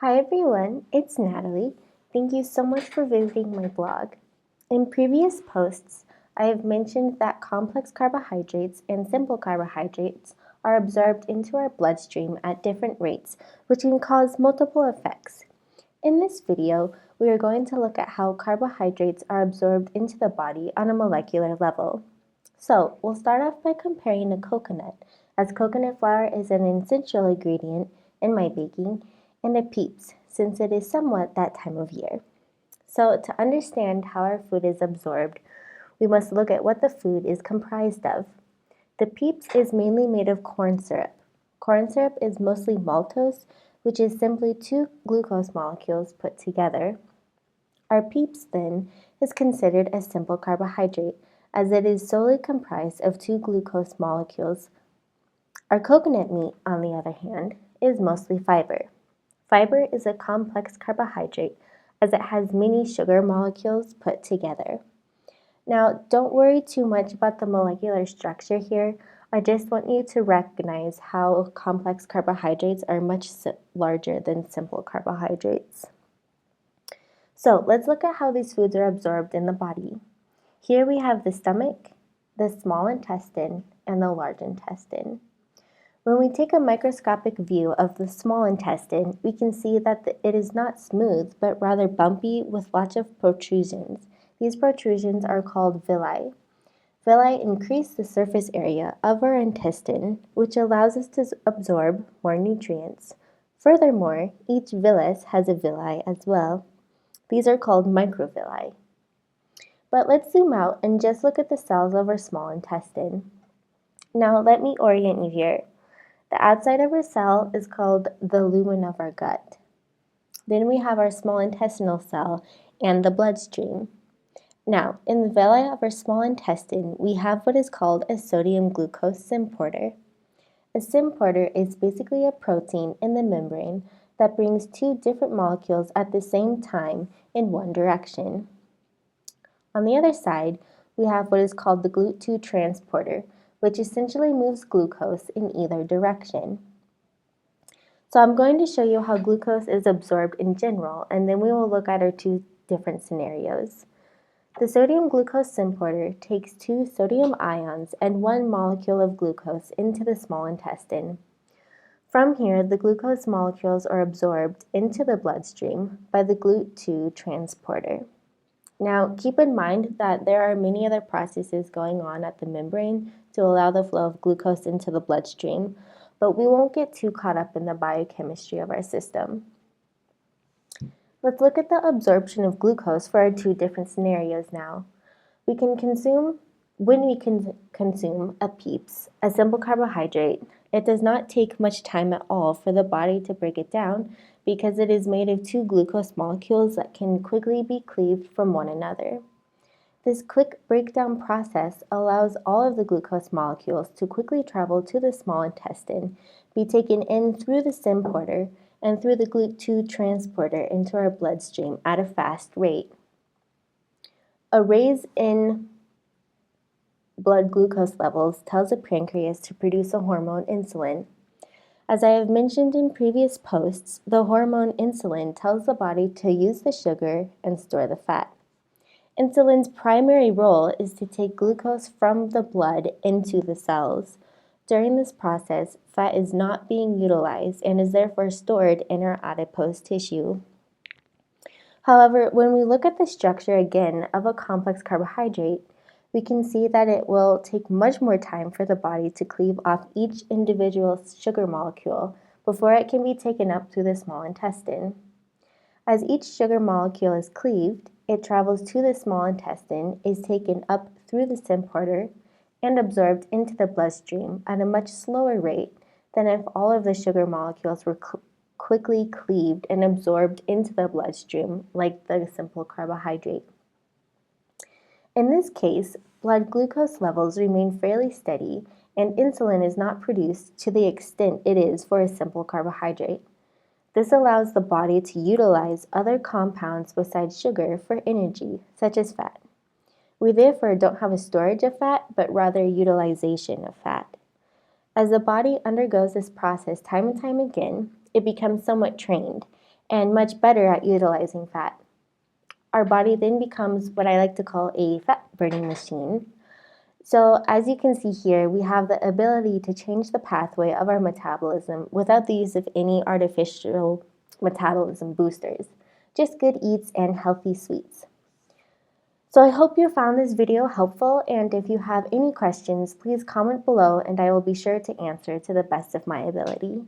Hi everyone, it's Natalie. Thank you so much for visiting my blog. In previous posts, I have mentioned that complex carbohydrates and simple carbohydrates are absorbed into our bloodstream at different rates, which can cause multiple effects. In this video, we are going to look at how carbohydrates are absorbed into the body on a molecular level. So, we'll start off by comparing a coconut, as coconut flour is an essential ingredient in my baking, and a peeps, since it is somewhat that time of year. So, to understand how our food is absorbed, we must look at what the food is comprised of. The peeps is mainly made of corn syrup. Corn syrup is mostly maltose, which is simply two glucose molecules put together. Our peeps, then, is considered a simple carbohydrate, as it is solely comprised of two glucose molecules. Our coconut meat, on the other hand, is mostly fiber. Fiber is a complex carbohydrate as it has many sugar molecules put together. Now, don't worry too much about the molecular structure here. I just want you to recognize how complex carbohydrates are much larger than simple carbohydrates. So, let's look at how these foods are absorbed in the body. Here we have the stomach, the small intestine, and the large intestine. When we take a microscopic view of the small intestine, we can see that it is not smooth, but rather bumpy with lots of protrusions. These protrusions are called villi. Villi increase the surface area of our intestine, which allows us to absorb more nutrients. Furthermore, each villus has a villi as well. These are called microvilli. But let's zoom out and just look at the cells of our small intestine. Now let me orient you here. The outside of our cell is called the lumen of our gut. Then we have our small intestinal cell and the bloodstream. Now, in the villi of our small intestine, we have what is called a sodium glucose symporter. A symporter is basically a protein in the membrane that brings two different molecules at the same time in one direction. On the other side, we have what is called the GLUT2 transporter, which essentially moves glucose in either direction. So I'm going to show you how glucose is absorbed in general, and then we will look at our two different scenarios. The sodium glucose symporter takes two sodium ions and one molecule of glucose into the small intestine. From here, the glucose molecules are absorbed into the bloodstream by the GLUT2 transporter. Now, keep in mind that there are many other processes going on at the membrane to allow the flow of glucose into the bloodstream, but we won't get too caught up in the biochemistry of our system. Let's look at the absorption of glucose for our two different scenarios now. When we consume a peeps, a simple carbohydrate, it does not take much time at all for the body to break it down because it is made of two glucose molecules that can quickly be cleaved from one another. This quick breakdown process allows all of the glucose molecules to quickly travel to the small intestine, be taken in through the symporter, and through the GLUT2 transporter into our bloodstream at a fast rate. A raise in blood glucose levels tells the pancreas to produce a hormone insulin. As I have mentioned in previous posts, the hormone insulin tells the body to use the sugar and store the fat. Insulin's primary role is to take glucose from the blood into the cells. During this process, fat is not being utilized and is therefore stored in our adipose tissue. However, when we look at the structure again of a complex carbohydrate, we can see that it will take much more time for the body to cleave off each individual sugar molecule before it can be taken up through the small intestine. As each sugar molecule is cleaved, it travels to the small intestine, is taken up through the symporter, and absorbed into the bloodstream at a much slower rate than if all of the sugar molecules were quickly cleaved and absorbed into the bloodstream like the simple carbohydrate. In this case, blood glucose levels remain fairly steady and insulin is not produced to the extent it is for a simple carbohydrate. This allows the body to utilize other compounds besides sugar for energy, such as fat. We therefore don't have a storage of fat, but rather utilization of fat. As the body undergoes this process time and time again, it becomes somewhat trained, and much better at utilizing fat. Our body then becomes what I like to call a fat burning machine. So as you can see here, we have the ability to change the pathway of our metabolism without the use of any artificial metabolism boosters, just good eats and healthy sweets. So I hope you found this video helpful, and if you have any questions, please comment below and I will be sure to answer to the best of my ability.